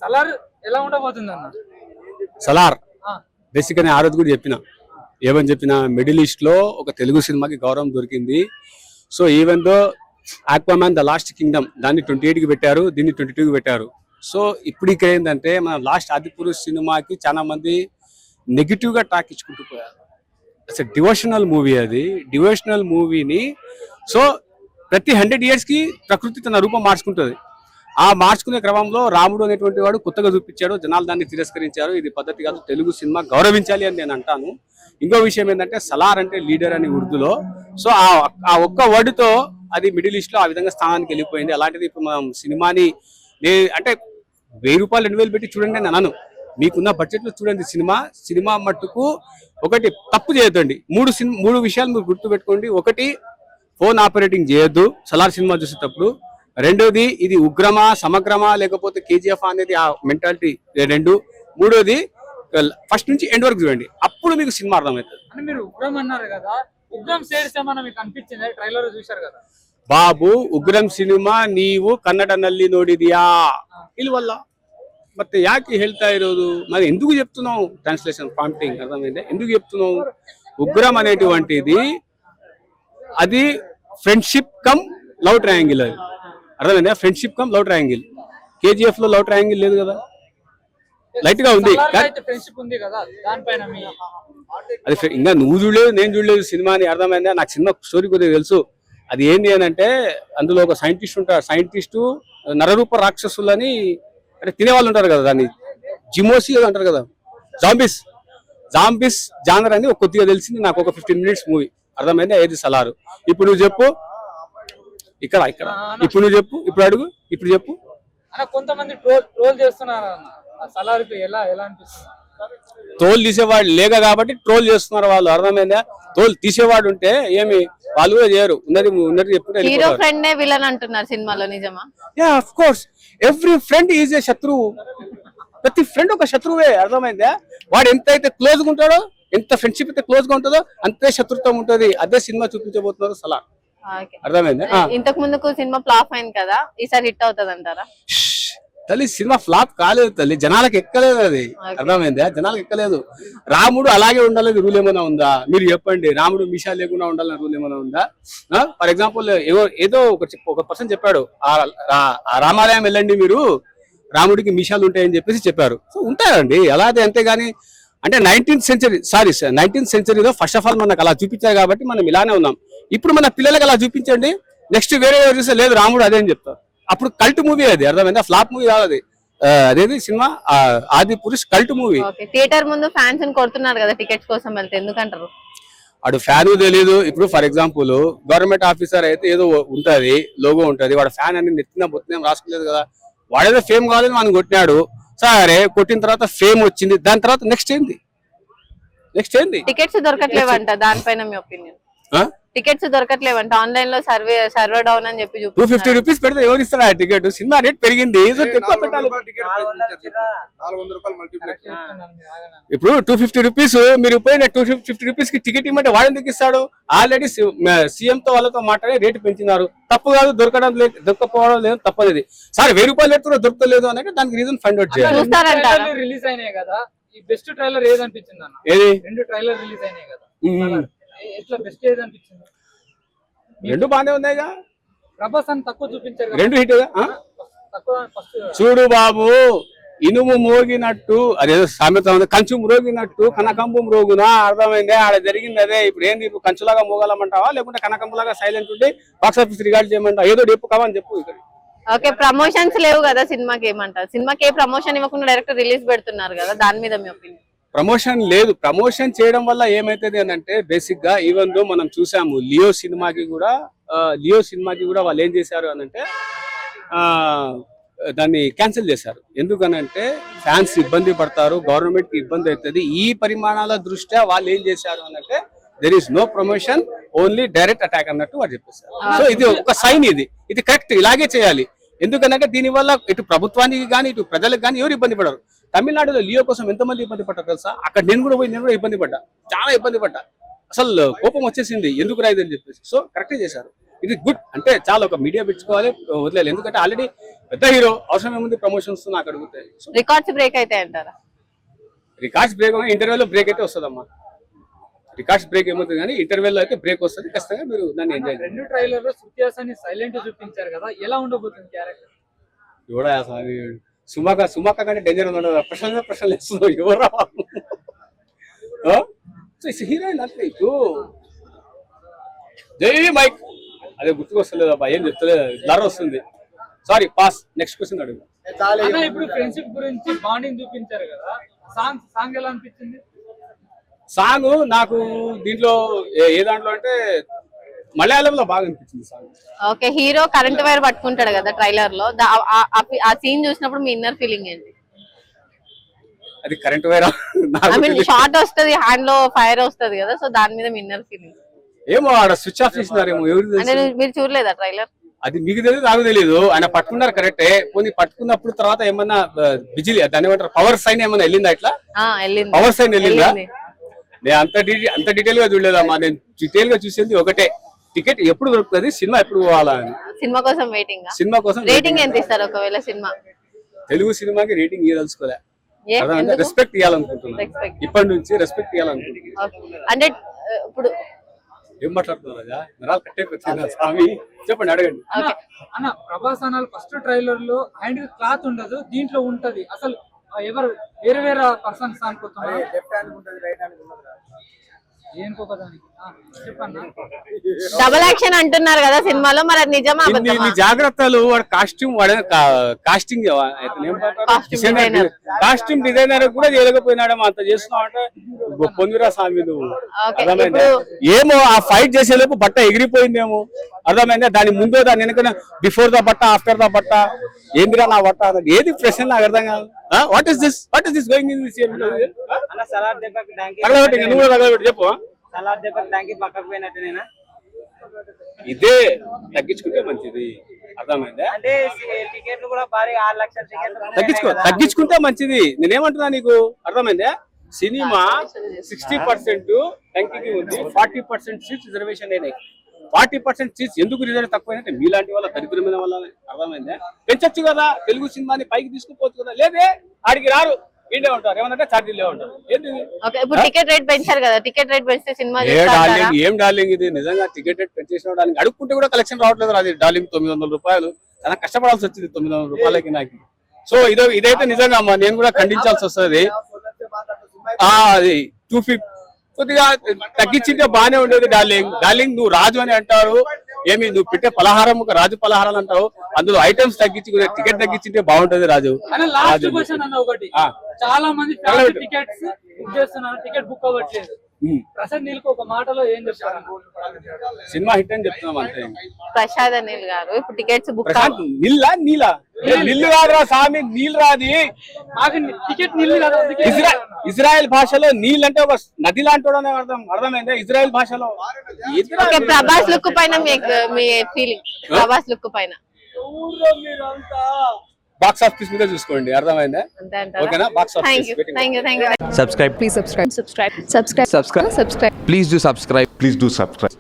సలార్ ఎలా ఉండబోతుంది అన్న? సలార్ బేసిక్ గా ఆ రోజు కూడా ఏమని చెప్పిన మిడిల్ ఈస్ట్ లో ఒక తెలుగు సినిమాకి గౌరవం దొరికింది. So even though Aquaman the last Kingdom దాన్ని 28 కి పెట్టారు, దీన్ని 22 కి పెట్టారు. సో ఇప్పుడు ఇక్కడ ఏంటంటే మన లాస్ట్ ఆదిపురుష్ సినిమాకి చాలా మంది నెగిటివ్ గా టాక్ ఇచ్చుకుంటూ పోయారు. అసలు డివోషనల్ మూవీ, అది డివోషనల్ మూవీని సో ప్రతి 100 years కి ప్రకృతి తన రూపం మార్చుకుంటుంది. ఆ మార్చుకునే క్రమంలో రాముడు అనేటువంటి వాడు కొత్తగా చూపించాడు, జనాలు దాన్ని తిరస్కరించారు. ఇది పద్ధతి కాదు, తెలుగు సినిమా గౌరవించాలి అని నేను అంటాను. ఇంకో విషయం ఏంటంటే సలార్ అంటే లీడర్ అని ఉర్దూలో. సో ఆ ఒక్క వర్డ్తో అది మిడిల్ ఈస్ట్ లో ఆ విధంగా స్థానానికి వెళ్ళిపోయింది. అలాంటిది ఇప్పుడు మనం సినిమాని అంటే 1000 రూపాయలు 2000 పెట్టి చూడండి అని అన్నాను. మీకున్న బడ్జెట్ లో చూడండి సినిమా మట్టుకు. ఒకటి తప్పు చేయొద్దండి, మూడు విషయాలు మీరు గుర్తు పెట్టుకోండి. ఒకటి, ఫోన్ ఆపరేటింగ్ చేయొద్దు సలార్ సినిమా చూసేటప్పుడు. రెండోది, ఇది ఉగ్రమా సమగ్రమా లేకపోతే కేజీఎఫ్ అనేది ఆ మెంటాలిటీ. మూడోది, ఫస్ట్ నుంచి ఎండ్ వరకు చూడండి, అప్పుడు మీకు సినిమా అర్థమవుతుంది. అంటే మీరు ఉగ్రం అన్నారు కదా, ఉగ్రం సేర్స్ ఏమన్నా మీకు అనిపించింది? ట్రైలర్ చూశారు కదా బాబు, ఉగ్రం సిನಿಮಾ ನೀವು ಕನ್ನಡನಲ್ಲಿ ನೋಡಿದ್ಯಾ ಇಲ್ವಲ್ಲ? ಮತ್ತೆ ಯಾಕೆ ಹೇಳ್ತಾ ಇರೋದು? మరి ఎందుకు చెప్తున్నావు? ట్రాన్స్లేషన్ ప్రాంప్టింగ్ అర్థమైంది ఎందుకు చెప్తున్నావు? ఉగ్రం అనేటువంటిది అది ఫ్రెండ్షిప్ కమ్ లవ్ ట్రయాంగిల్. అది అర్థమైందా? Friendship come love triangle. KGF లో లవ్ ట్రయాంగిల్ లేదు కదా, లైట్ గా ఉంది. అది ఇంకా నువ్వు చూడలేదు, నేను చూడలేదు సినిమాని, అర్థమైందా? నాకు సినిమా స్టోరీ కొద్దిగా తెలుసు. అది ఏంటి అని అంటే అందులో ఒక సైంటిస్ట్ ఉంటారు. సైంటిస్టు నరరూప రాక్షసులని అంటే తినేవాళ్ళు ఉంటారు కదా, దాన్ని జిమోసి అంటారు కదా, జాంబిస్ జానర్ అని ఒక కొద్దిగా తెలిసింది నాకు. ఒక 15 minutes మూవీ, అర్థమైంది? ఏది సలారు. ఇప్పుడు నువ్వు చెప్పు, ఇక్కడ ఇప్పుడు నువ్వు చెప్పు, ఇప్పుడు అడుగు, ఇప్పుడు చెప్పు. కొంతమంది ట్రోల్ చేస్తున్నారు సలార్కి, ఎలా అనిపిస్తుంది? తోలు తీసేవాడు లేక కాబట్టి ట్రోల్ చేస్తున్నారు వాళ్ళు, అర్థమైందా? తోలు తీసేవాడు ఉంటే ఏమి వాళ్ళు కూడా చేయరు. ఉన్నది చెప్పుకుంటే హీరో ఫ్రెండ్ విలన్ అంటున్నారు సినిమాలో, నిజమా? Yeah, of course every friend is a శత్రువు. ప్రతి ఫ్రెండ్ ఒక శత్రువే, అర్థమైందా? వాడు ఎంత అయితే క్లోజ్ గా ఉంటాడో, ఎంత ఫ్రెండ్షిప్ అయితే క్లోజ్ గా ఉంటుందో అంతే శత్రుత్వం ఉంటది. అదే సినిమా చూపించబోతున్నారు సలార్, అర్థమైందా? ఇంతకు ముందుకు సినిమా ఫ్లాప్ అయింది కదా, ఈసారి హిట్ అవుతుంది అంటారా? తల్లి, సినిమా ఫ్లాప్ కాలేదు తల్లి, జనాలకు ఎక్కలేదు అది, అర్థమైందా? జనాలకు ఎక్కలేదు. రాముడు అలాగే ఉండాలని రూల్ ఏమైనా ఉందా? మీరు చెప్పండి. రాముడు మీషా లేకుండా ఉండాలని రూల్ ఏమైనా ఉందా? ఫర్ ఎగ్జాంపుల్ ఏదో ఒక పర్సన్ చెప్పాడు, ఆ రామాలయం వెళ్ళండి మీరు, రాముడికి మీషాలు ఉంటాయని చెప్పేసి చెప్పారు. సో ఉంటాయండి అలాగే, అంతేగాని అంటే 19th centuryలో ఫస్ట్ ఆఫ్ ఆల్ మనకు అలా చూపించారు కాబట్టి మనం ఇలానే ఉన్నాం. ఇప్పుడు మన పిల్లలకు అలా చూపించండి, నెక్స్ట్ వేరే చూస్తే లేదు రాముడు అదే అని చెప్తారు. అప్పుడు కల్ట్ మూవీ అది, అర్థమైందా? ఫ్లాప్ మూవీ కాదు అది. అదేది సినిమా ఆది పురుష్ కల్ట్ మూవీ. థియేటర్ ముందు ఫ్యాన్స్ కొడుతున్నారు కదా టికెట్స్ కోసం వెళ్తే, ఎందుకంటారు? వాడు ఫ్యాన్ తెలియదు. ఇప్పుడు ఫర్ ఎగ్జాంపుల్ గవర్నమెంట్ ఆఫీసర్ అయితే ఏదో ఉంటది, లోగో ఉంటది, వాడు ఫ్యాన్ అని నెత్తిన బొత్తిన రాసుకోలేదు కదా. వాడేదో ఫేమ్ కావాలని మనం కొట్టినాడు, సరే కొట్టిన తర్వాత ఫేమ్ వచ్చింది, దాని తర్వాత నెక్స్ట్ ఏంది? టికెట్స్ దొరకట్లేవంట, దానిపైన మీ ఒపీనియన్? టికెట్స్ దొరకట్లేవంట, ఆన్లైన్ లో సర్వర్ డౌన్ అని చెప్పి 250 రూపీస్ పెడితే ఎవరు ఇస్తారా టికెట్? సినిమా రేట్ పెరిగింది, ఇప్పుడు 250 రూపీస్ మీరు పోయిన 250 రూపీస్ కి టికెట్ ఇవ్వమంటే వాడు ఎందుకు ఇస్తాడు? ఆల్రెడీ సీఎం తో వాళ్ళతో మాట్లాడి రేటు పెంచినారు. తప్పు కాదు, దొరకపోవడం లేదు, తప్పలేదు. సరే 1000 రూపాయలు పెడుతున్నా దొరకలేదు అంటే దానికి రీజన్ ఫైండ్ అవుట్ చేయాలి. రిలీజ్ అయినాయి కదా, ఈ బెస్ట్ ట్రైలర్ ఏది అనిపించింది అన్న? ఏది? 2 ట్రైలర్ రిలీజ్ అయినాయి కదా, ఎట్లా బెస్ట్ ఏది అనిపించింది? 2 బాగానే ఉన్నాయిగా. ప్రభాస్ అని తక్కువ చూపించారు, 2 హిట్. చూడు బాబు, ఇనుము మోగినట్టు అదేదో సామెత ఉంది, కంచు మ్రోగినట్టు కనకంబు మ్రోగునా, అర్థమైందే? ఆడ జరిగింది అదే. ఇప్పుడు ఏంది, ఇప్పుడు కంచులాగా మోగాలమంటావా లేకుంటే కనకంబులాగా సైలెంట్ ఉండి బాక్స్ ఆఫీస్ రికార్డ్ చేయమంటావా? ఏదో చెప్పు కావని చెప్పు. ఇక్కడ ఓకే, ప్రమోషన్స్ లేవు కదా సినిమాకి, ఏమంటారు? సినిమాకి ఏ ప్రమోషన్ ఇవ్వకుండా డైరెక్ట్ రిలీజ్ పెడుతున్నారు కదా, దాని మీద మీ ఒపీనియన్? ప్రమోషన్ లేదు. ప్రమోషన్ చేయడం వల్ల ఏమైతుంది అని అంటే బేసిక్ గా ఈవెన్ దో మనం చూసాము లియో సినిమాకి కూడా వాళ్ళు ఏం చేశారు అని అంటే దాన్ని క్యాన్సిల్ చేశారు. ఎందుకనంటే ఫ్యాన్స్ ఇబ్బంది పడతారు, గవర్నమెంట్ కి ఇబ్బంది అవుతుంది. ఈ పరిమాణాల దృష్ట్యా వాళ్ళు ఏం చేశారు అని అంటే there is no promotion, only direct attack అన్నట్టు వాళ్ళు చెప్పేశారు. సో ఇది ఒక సైన్, ఇది కరెక్ట్, ఇలాగే చేయాలి. ఎందుకంటే దీనివల్ల ఇటు ప్రభుత్వానికి కానీ ఇటు ప్రజలకు కానీ ఎవరు ఇబ్బంది పడరు. తమిళనాడులో లియో కోసం ఎంతమంది ఇబ్బంది పడ్డారు తెలుసా? అక్కడ నేను కూడా ఇబ్బంది పడ్డా, చాలా ఇబ్బంది పడ్డా. అసలు కోపం వచ్చేసింది, ఎందుకు రాయిదని చెప్పేసి. సో కరెక్ట్ చేశారు, ఇది గుడ్. అంటే చాలా ఒక మీడియా పెట్టుకోవాలి, వదిలేదు. ఎందుకంటే ఆల్రెడీ పెద్ద హీరో అవసరం ఏముంది ప్రమోషన్స్ నాకు అడుగుతాయి. రికార్డ్స్ బ్రేక్ అయితే అంటారా? రికార్డ్స్ బ్రేక్ ఇంటర్వెల్ లో బ్రేక్ అయితే వస్తుందమ్మా. రికార్డ్స్ బ్రేక్ ఏమవుతుంది కానీ ఇంటర్వెల్ లో అయితే బ్రేక్ వస్తుంది. ఖచ్చితంగా మీరు దాన్ని ఎంజాయ్ చేయండి. రెండు ట్రైలర్ లో శృతి హాసన్ సైలెంట్ చూపించారు కదా, ఎలా ఉండబోతుంది క్యారెక్టర్? ఎవడా సుమాక కంటే డేంజర్ ఉండదు. ప్రశ్నలు వేస్తున్నావు ఎవరా? హీరోయిన్ అంటే జై మైక్ అదే గుర్తుకొస్తలేదు అబ్బా, ఏం చెప్తలేదు, బ్లర్ వస్తుంది. Sorry, pass. నెక్స్ట్ క్వశ్చన్ అడుగు. అన్న ఇప్పుడు ఫ్రెండ్షిప్ గురించి బాండింగ్ చూపించారు కదా, సాంగ్ ఎలా అనిపించింది? సాంగ్ నాకు దీంట్లో ఏ దాంట్లో అంటే మలయాళంలో బాగా అనిపించింది song. Okay, hero current wire పట్టుకుంటాడు కదా ట్రైలర్ లో, ఆ సీన్ చూసినప్పుడు మీ ఇన్నర్ ఫీలింగ్ ఏంటి? అది current wire I mean short వస్తది, హ్యాండ్ లో ఫైర్ వస్తది కదా, సో దాని మీద మీ ఇన్నర్ ఫీలింగ్ ఏమో. ఆడ స్విచ్ ఆఫ్ చేసినారేమో, ఎవరు అంటే మీరు చూడలేదా ట్రైలర్? అది మీకు తెలియదు, నాకు తెలియదు. ఆయన పట్టుకున్నారు కరెక్టే, కొన్ని పట్టుకున్నప్పుడు తర్వాత ఏమన్నా బిజిలీ దాని ఏమంటారు పవర్ సైన్ ఏమన్నా వెళ్ళిందా? ఇట్లా పవర్ సైన్ వెళ్ళిందా? నేను అంత డీటెయిల్ గా చూడలేదమ్మా. నేను డీటెయిల్ గా చూసేది ఒకటే, టికెట్ ఎప్పుడు దొరుకుతుంది, సినిమా ఎప్పుడు పోవాలా అని. సినిమా కోసం వెయిటింగ్. సినిమా కోసం రేటింగ్ ఎంత ఇస్తారు ఒకవేళ సినిమా? తెలుగు సినిమాకి రేటింగ్ ఇవ్వదలుచుకోలే, రెస్పెక్ట్ ఇవ్వాలనుకుంటున్నా. ఇప్పటి నుంచి రెస్పెక్ట్ ఇవ్వాలనుకుంటున్నా. అంటే ఇప్పుడు ఏం మాట్లాడుతున్నారు రాజా? నరాలు కట్టేకొచ్చిందా స్వామి? చెప్పండి, అడగండి. అన్న ప్రభాస్ అనాలు ఫస్ట్ ట్రైలర్ లో హ్యాండ్ క్లాత్ ఉండదు, దీంట్లో ఉంటది. అసలు ఎవరు వేరే వేరే పర్సన్స్ అనుకుంటున్నారు. డబుల్ యాక్షన్ అంటున్నారు కదా సినిమాలో, మరి అది నిజమా? జాగ్రత్తలు. వాడు కాస్టింగ్ డిజైనర్ కూడా చేయలేకపోయినాడేమో, అంత చేస్తున్నావు అంటే పొందిరా స్వామి నువ్వు. అర్థమైందా? ఏమో ఆ ఫైట్ చేసేలోపు బట్ట ఎగిరిపోయిందేమో, అర్థమైందా? దాని ముందో దాని వెనక బిఫోర్ ద బట్ట ఆఫ్టర్ ద బట్ట ఏందిరా నా బట్ట, ఏది ప్రశ్న నాకు అర్థం కాదు. What is this going in this? నువ్వు కూడా తగలబెట్టి చెప్పు. ఇదే తగ్గించుకుంటే మంచిది, అర్థమైందా? తగ్గించుకుంటే మంచిది. నేనేమంటున్నా నీకు, అర్థమైందా? సినిమా 60% టంకింగ్ ఉంది, 40% సీట్స్ రిజర్వేషన్ అయినాయి. 40% సీట్స్ ఎందుకు రిజర్వ్ తక్కువైనా మీలాంటి వాళ్ళ దరిద్రమైన వల్ల, అర్థమైందా? పెంచొచ్చు కదా, తెలుగు సినిమాని పైకి తీసుకుపోవచ్చు కదా. లేదే, ఆడికి రారు, ఇండే ఉంటారు. ఏమన్నా ఛార్జీలు ఉంటారు. టికెట్ రేట్ పెంచారు కదా, టికెట్ రేట్ పెంచితే సినిమా ఏం డార్లింగ్ ఇది? నిజంగా టికెట్ రేట్ పెంచేసిన డార్లింగ్ అడుక్కుంటే కూడా కలెక్షన్ రావట్లేదు. అది డార్లింగ్ 900 రూపాయలు, చాలా కష్టపడాల్సి వచ్చింది 900 రూపాయలకి నాకు. సో ఇదైతే నిజంగా అమ్మా నేను కూడా ఖండించాల్సి వస్తుంది. అది 250 కొద్దిగా తగ్గించింటే బాగానే ఉండేది డార్లింగ్. నువ్వు రాజు అని అంటారు, ఏమి నువ్వు పెట్టే పలహారం ఒక రాజు పలహారాలు అంటావు, అందులో ఐటమ్స్ తగ్గించి టికెట్ తగ్గించింటే బాగుంటది రాజు. చాలా మంది టికెట్స్ బుక్ చేస్తున్నారు, టికెట్ బుక్ అవ్వట్లేదు. ప్రసాద్ నీల్ ఒక మాటలో ఏం చెప్తారు? సినిమా హిట్ అని చెప్తున్నాం అంతే. ప్రసాద్ అనిల్ గారు ఇప్పుడు టికెట్స్ బుక్ నీళ్ళు కాదురా స్వామి, నీళ్ళు రాది టికెట్ నీళ్ళు కాదు. ఇజ్రాయెల్ భాషలో నీళ్ళు అంటే ఒక నది లాంటి అర్థమైందా? ఇజ్రాయెల్ భాషలో. ప్రభాస్ లుక్ పైన మీ ఫీలింగ్? ప్రభాస్ లుక్ పైన బాక్స్ ఆఫీస్ మీద చూసుకోండి, అర్థమైందా? ఓకేనా? Box office. Subscribe. Please subscribe. Please do subscribe.